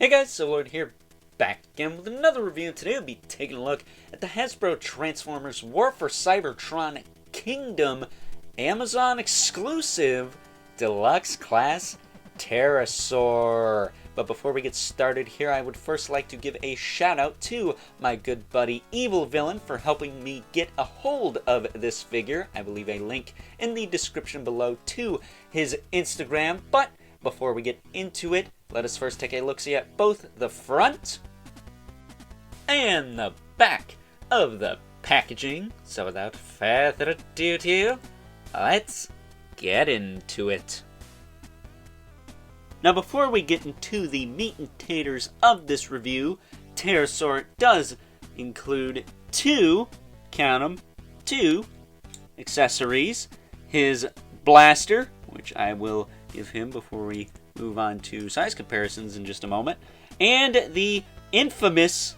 Hey guys, so Lord here, back again with another review. Today we'll be taking a look at the Hasbro Transformers War for Cybertron Kingdom Amazon exclusive Deluxe Class Terrorsaur. But before we get started here, I would first like to give a shout out to my good buddy Evil Villain for helping me get a hold of this figure. I will leave a link in the description below to his Instagram. But before we get into it, let us first take a look-see at both the front and the back of the packaging. So without further ado, let's get into it. Now before we get into the meat and taters of this review, Terrorsaur does include two accessories. His blaster, which I will give him before we move on to size comparisons in just a moment, and the infamous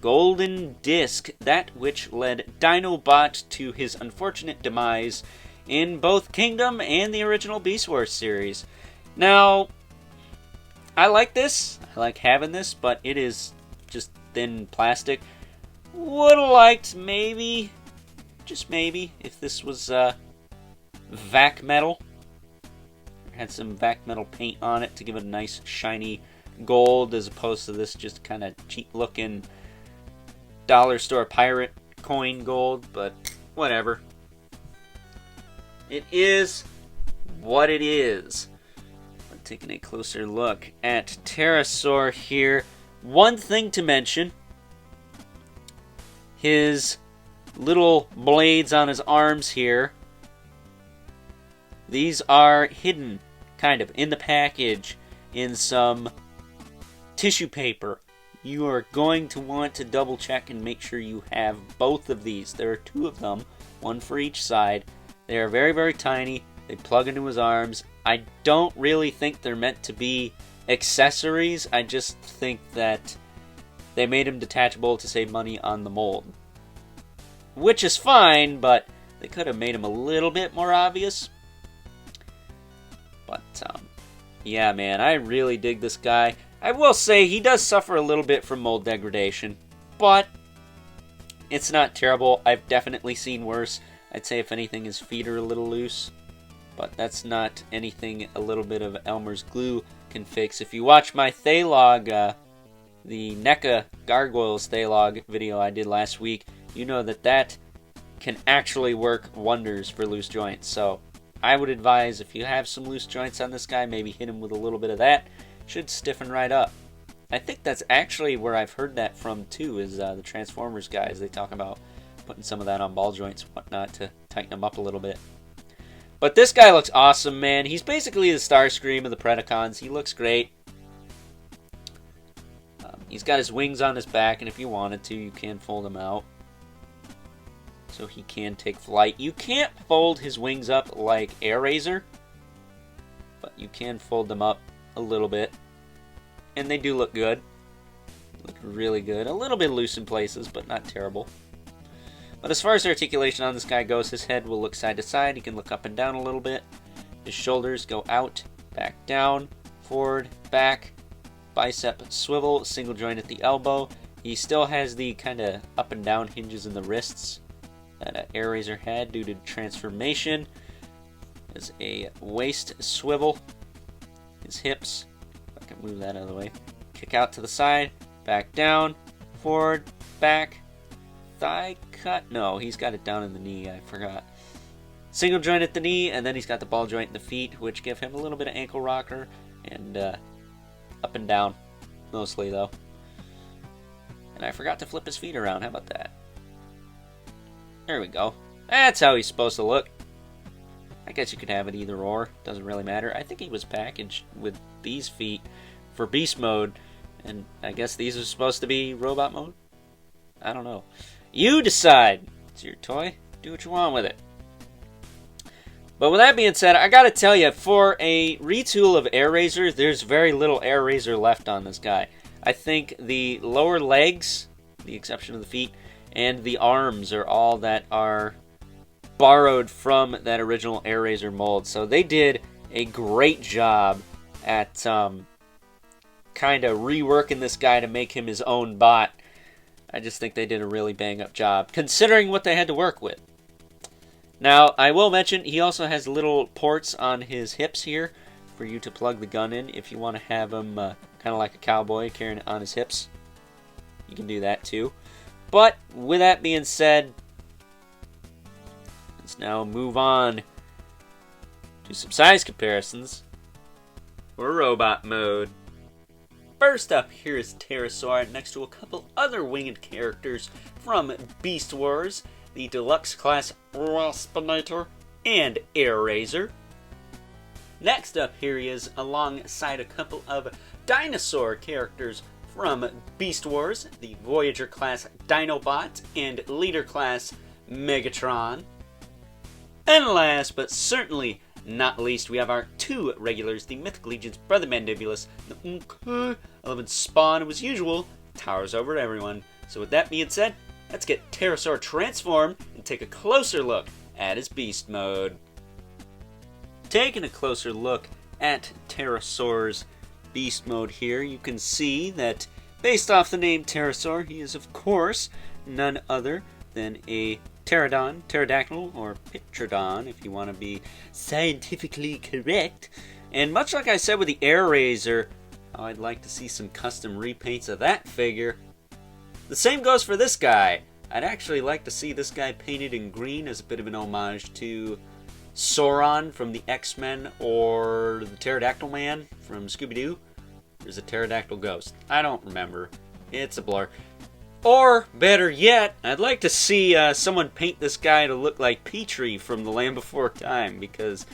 golden disc, that which led Dinobot to his unfortunate demise in both Kingdom and the original Beast Wars series. Now, I like this. I like having this, but it is just thin plastic. Would have liked maybe, just maybe, if this was vac metal. Had some vac metal paint on it to give it a nice shiny gold, as opposed to this just kind of cheap looking dollar store pirate coin gold, but whatever. It is what it is. But taking a closer look at Terrorsaur here, one thing to mention: his little blades on his arms here, these are hidden, kind of, in the package in some tissue paper. You are going to want to double check and make sure you have both of these. There are two of them, one for each side. They are very, very tiny. They plug into his arms. I don't really think they're meant to be accessories. I just think that they made them detachable to save money on the mold. Which is fine, but they could have made them a little bit more obvious. But, yeah, man, I really dig this guy. I will say he does suffer a little bit from mold degradation, but it's not terrible. I've definitely seen worse. I'd say, if anything, his feet are a little loose, but that's not anything a little bit of Elmer's glue can fix. If you watch my Thaylog, the NECA Gargoyles Thaylog video I did last week, you know that that can actually work wonders for loose joints. So I would advise, if you have some loose joints on this guy, maybe hit him with a little bit of that. Should stiffen right up. I think that's actually where I've heard that from too, is the Transformers guys. They talk about putting some of that on ball joints and whatnot to tighten them up a little bit. But this guy looks awesome, man. He's basically the Starscream of the Predacons. He looks great. He's got his wings on his back, and if you wanted to, you can fold them out so he can take flight. You can't fold his wings up like Airazor, but you can fold them up a little bit, and they do look good. Look really good. A little bit loose in places, but not terrible. But as far as articulation on this guy goes, his head will look side to side. He can look up and down a little bit. His shoulders go out, back down, forward, back, bicep swivel, single joint at the elbow. He still has the kind of up and down hinges in the wrists that Airazor had due to transformation. There's a waist swivel. His hips, if I can move that out of the way, kick out to the side, back down, forward, back, thigh cut. No, he's got it down in the knee, I forgot. Single joint at the knee, and then he's got the ball joint in the feet, which give him a little bit of ankle rocker, and up and down, mostly though. And I forgot to flip his feet around. How about that? There we go. That's how he's supposed to look. I guess you could have it either or. Doesn't really matter. I think he was packaged with these feet for beast mode, and I guess these are supposed to be robot mode? I don't know. You decide. It's your toy. Do what you want with it. But with that being said, I gotta tell you, for a retool of Airazor, there's very little Airazor left on this guy. I think the lower legs, the exception of the feet, and the arms are all that are borrowed from that original Airazor mold. So they did a great job at kind of reworking this guy to make him his own bot. I just think they did a really bang-up job, considering what they had to work with. Now, I will mention, he also has little ports on his hips here for you to plug the gun in if you want to have him kind of like a cowboy carrying it on his hips. You can do that too. But with that being said, let's now move on to some size comparisons for robot mode. First up here is Terrorsaur next to a couple other winged characters from Beast Wars, the Deluxe class Waspinator and Air-Razor. Next up here he is alongside a couple of dinosaur characters from Beast Wars, the Voyager class Dinobot and Leader class Megatron. And last but certainly not least, we have our two regulars, the Mythic Legion's Brother Mandibulus, the 11 Spawn, who as usual towers over everyone. So with that being said, let's get Terrorsaur transformed and take a closer look at his beast mode. Taking a closer look at Terrorsaur's beast mode here, you can see that based off the name Terrorsaur, he is of course none other than a pterodactyl, or Pterodon if you want to be scientifically correct. And much like I said with the Air-Razor, I'd like to see some custom repaints of that figure. The same goes for this guy. I'd actually like to see this guy painted in green as a bit of an homage to Sauron from the X-Men, or the Pterodactyl Man from Scooby-Doo. There's a pterodactyl ghost. I don't remember. It's a blur. Or, better yet, I'd like to see someone paint this guy to look like Petrie from The Land Before Time, because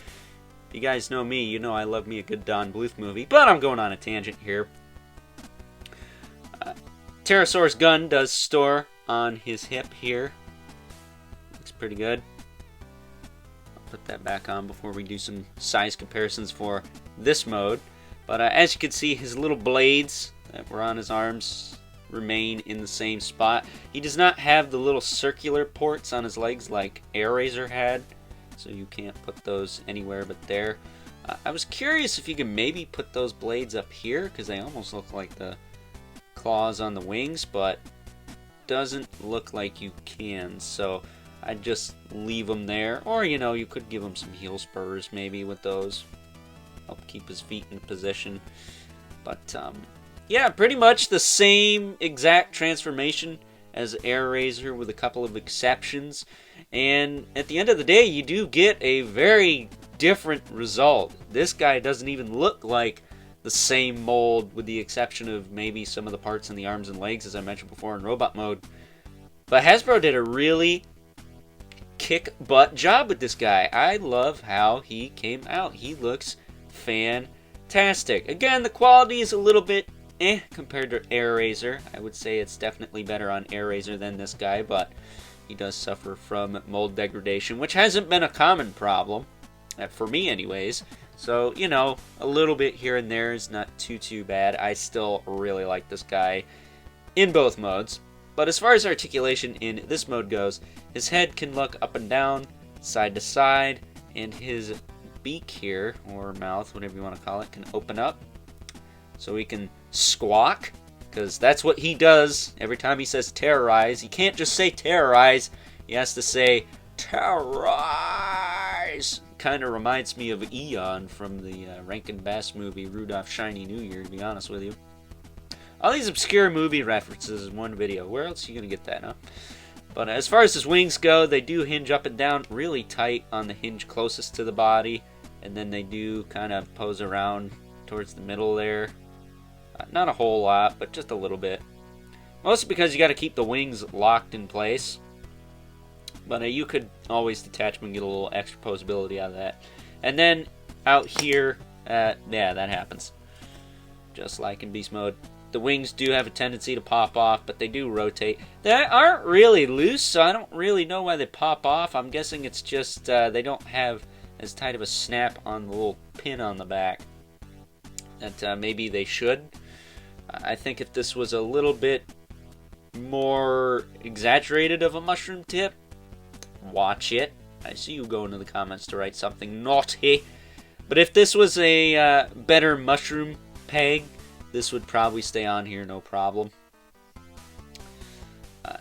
if you guys know me, you know I love me a good Don Bluth movie, but I'm going on a tangent here. Terrorsaur's gun does store on his hip here. Looks pretty good. I'll put that back on before we do some size comparisons for this mode. But as you can see, his little blades that were on his arms remain in the same spot. He does not have the little circular ports on his legs like Air-Razor had, so you can't put those anywhere but there. I was curious if you could maybe put those blades up here, because they almost look like the claws on the wings, but doesn't look like you can, so I'd just leave them there. Or, you know, you could give him some heel spurs maybe with those. Help keep his feet in position. But, yeah, pretty much the same exact transformation as Air-Razor with a couple of exceptions. And at the end of the day, you do get a very different result. This guy doesn't even look like the same mold, with the exception of maybe some of the parts in the arms and legs, as I mentioned before in robot mode. But Hasbro did a really kick-butt job with this guy. I love how he came out. He looks fantastic. Again, the quality is a little bit compared to Air-Razor. I would say it's definitely better on Air-Razor than this guy, but he does suffer from mold degradation, which hasn't been a common problem, for me anyways. So, you know, a little bit here and there is not too bad. I still really like this guy in both modes. But as far as articulation in this mode goes, his head can look up and down, side to side, and his beak here, or mouth, whatever you want to call it, can open up. So he can squawk, because that's what he does every time he says terrorize. He can't just say terrorize, he has to say terrorize. Kind of reminds me of Eon from the Rankin Bass movie Rudolph Shiny New Year, to be honest with you. All these obscure movie references in one video. Where else are you going to get that, huh? But as far as his wings go, they do hinge up and down really tight on the hinge closest to the body. And then they do kind of pose around towards the middle there. Not a whole lot, but just a little bit. Mostly because you got to keep the wings locked in place. But you could always detach them and get a little extra posability out of that. And then out here, yeah, that happens. Just like in Beast Mode. The wings do have a tendency to pop off, but they do rotate. They aren't really loose, so I don't really know why they pop off. I'm guessing it's just they don't have as tight of a snap on the little pin on the back that maybe they should. I think if this was a little bit more exaggerated of a mushroom tip, watch it. I see you go into the comments to write something naughty. But if this was a better mushroom peg, this would probably stay on here, no problem.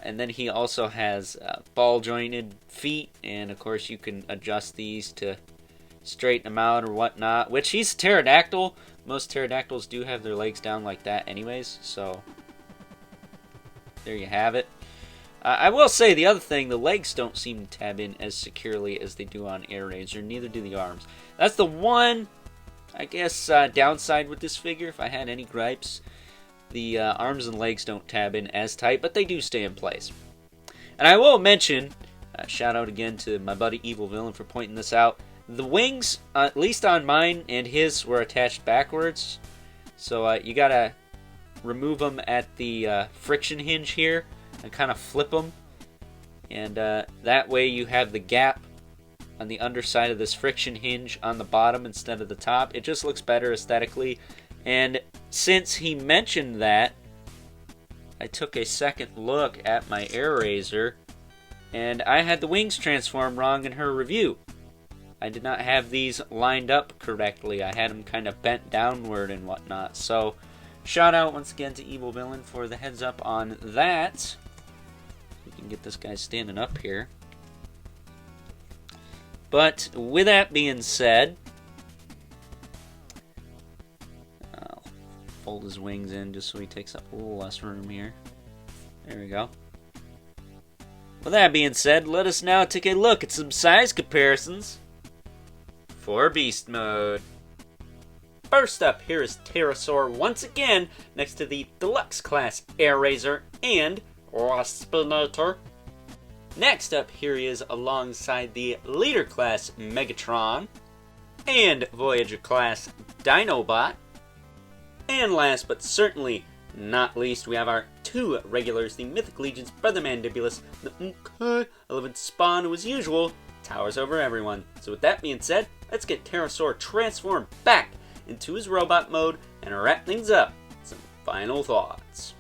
And then he also has ball jointed feet, and of course you can adjust these to straighten them out or whatnot, which he's a pterodactyl. Most pterodactyls do have their legs down like that anyways, so there you have it. I will say the other thing, the legs don't seem to tab in as securely as they do on AirRaiser, neither do the arms. That's the one, I guess, downside with this figure, if I had any gripes. The arms and legs don't tab in as tight, but they do stay in place. And I will mention, shout out again to my buddy Evil Villain for pointing this out, the wings, at least on mine and his, were attached backwards. So you gotta remove them at the friction hinge here and kind of flip them. And that way you have the gap on the underside of this friction hinge on the bottom instead of the top. It just looks better aesthetically. And since he mentioned that, I took a second look at my AirRaiser, and I had the wings transform wrong in her review. I did not have these lined up correctly. I had them kind of bent downward and whatnot. So, shout out once again to Evil Villain for the heads up on that. We can get this guy standing up here. But with that being said, I'll fold his wings in just so he takes up a little less room here. There we go. With that being said, let us now take a look at some size comparisons for Beast Mode. First up, here is Terrorsaur once again next to the Deluxe class AirRaiser and Waspinator. Next up, here he is alongside the Leader class Megatron and Voyager class Dinobot. And last but certainly not least, we have our two regulars, the Mythic Legion's Brother Mandibulus, the 11th Spawn, who as usual towers over everyone. So with that being said, let's get Terrorsaur transformed back into his robot mode and wrap things up. Some final thoughts.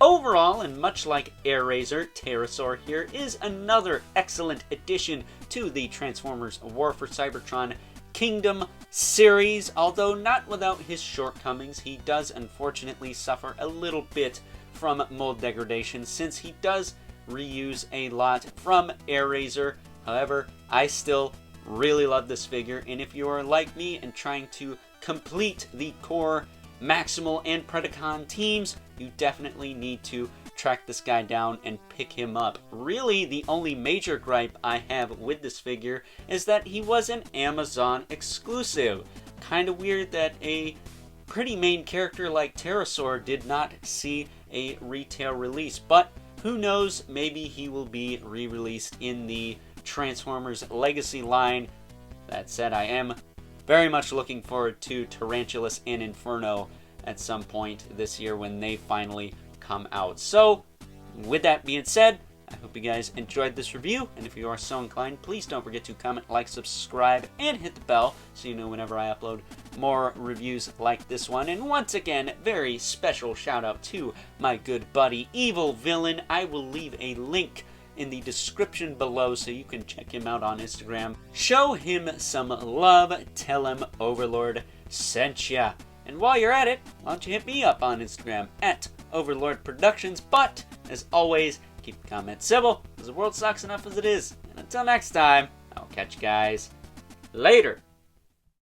Overall, and much like AirRaiser, Terrorsaur here is another excellent addition to the Transformers War for Cybertron Kingdom series, although not without his shortcomings. He does unfortunately suffer a little bit from mold degradation since he does reuse a lot from AirRaiser. However, I still really love this figure, and if you are like me and trying to complete the core Maximal and Predacon teams, you definitely need to track this guy down and pick him up. Really, the only major gripe I have with this figure is that he was an Amazon exclusive. Kind of weird that a pretty main character like Terrorsaur did not see a retail release, but who knows, maybe he will be re-released in the Transformers Legacy line. That said, I am very much looking forward to Tarantulas and Inferno at some point this year when they finally come out. So, with that being said, I hope you guys enjoyed this review, and if you are so inclined, please don't forget to comment, like, subscribe, and hit the bell so you know whenever I upload more reviews like this one. And once again, very special shout out to my good buddy Evil Villain. I will leave a link in the description below so you can check him out on Instagram. Show him some love, tell him Overlord sent ya. And while you're at it, why don't you hit me up on Instagram at Overlord Productions. But, as always, keep the comments civil, because the world sucks enough as it is. And until next time, I'll catch you guys later.